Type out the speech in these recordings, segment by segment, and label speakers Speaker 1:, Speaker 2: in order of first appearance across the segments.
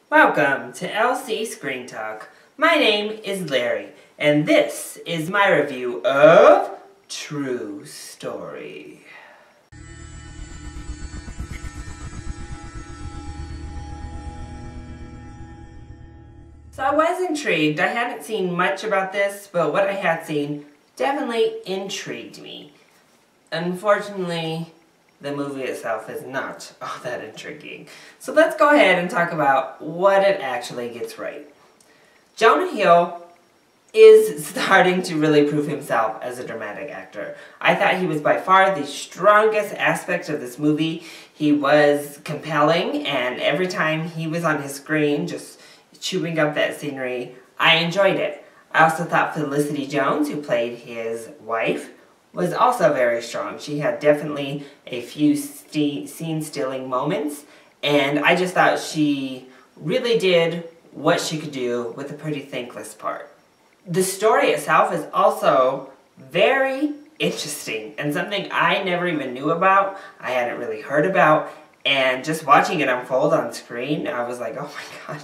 Speaker 1: Welcome to LC Screen Talk. My name is Larry, and this is my review of True Story. So I was intrigued. I hadn't seen much about this, but what I had seen definitely intrigued me. Unfortunately, the movie itself is not all that intriguing. So let's go ahead and talk about what it actually gets right. Jonah Hill is starting to really prove himself as a dramatic actor. I thought he was by far the strongest aspect of this movie. He was compelling, and every time he was on his screen just chewing up that scenery, I enjoyed it. I also thought Felicity Jones, who played his wife, was also very strong. She had definitely a few scene-stealing moments, and I just thought she really did what she could do with a pretty thankless part. The story itself is also very interesting, and something I never even knew about, I hadn't really heard about, and just watching it unfold on screen, I was like, oh my god.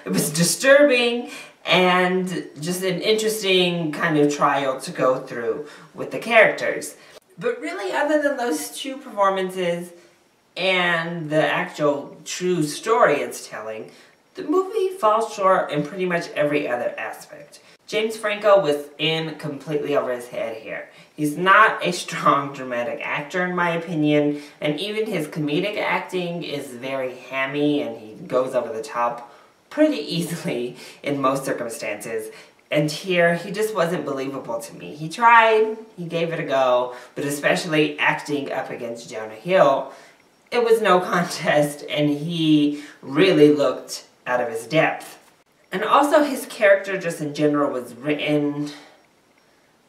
Speaker 1: It was disturbing and just an interesting kind of trial to go through with the characters. But really, other than those two performances and the actual true story it's telling, the movie falls short in pretty much every other aspect. James Franco was in completely over his head here. He's not a strong dramatic actor in my opinion, and even his comedic acting is very hammy and he goes over the top pretty easily in most circumstances. And here, he just wasn't believable to me. He tried, he gave it a go, but especially acting up against Jonah Hill, it was no contest and he really looked out of his depth. And also his character just in general was written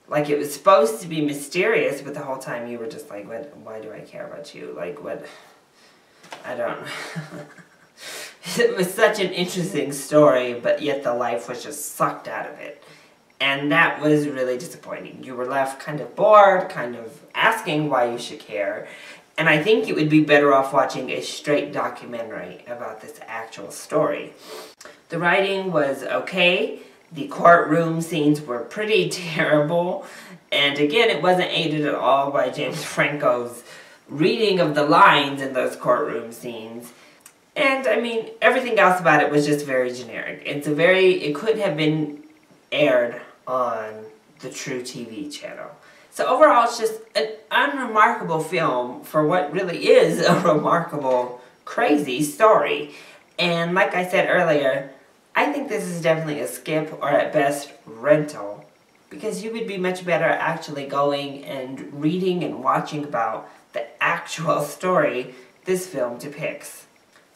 Speaker 1: like it was supposed to be mysterious, but the whole time you were just like, what? Why do I care about you? Like, what? I don't It was such an interesting story, but yet the life was just sucked out of it. And that was really disappointing. You were left kind of bored, kind of asking why you should care. And I think you would be better off watching a straight documentary about this actual story. The writing was okay. The courtroom scenes were pretty terrible. And again, it wasn't aided at all by James Franco's reading of the lines in those courtroom scenes. And I mean, everything else about it was just very generic. It could have been aired on the True TV channel. So overall, it's just an unremarkable film for what really is a remarkable, crazy story. And like I said earlier, I think this is definitely a skip or at best rental, because you would be much better actually going and reading and watching about the actual story this film depicts.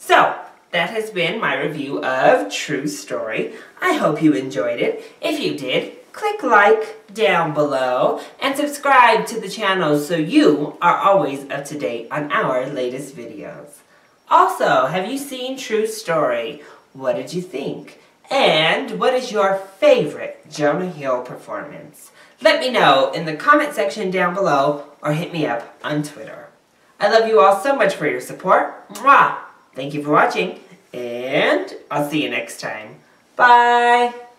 Speaker 1: So, that has been my review of True Story. I hope you enjoyed it. If you did, click like down below and subscribe to the channel so you are always up to date on our latest videos. Also, have you seen True Story? What did you think? And what is your favorite Jonah Hill performance? Let me know in the comment section down below or hit me up on Twitter. I love you all so much for your support. Mwah! Thank you for watching, and I'll see you next time. Bye!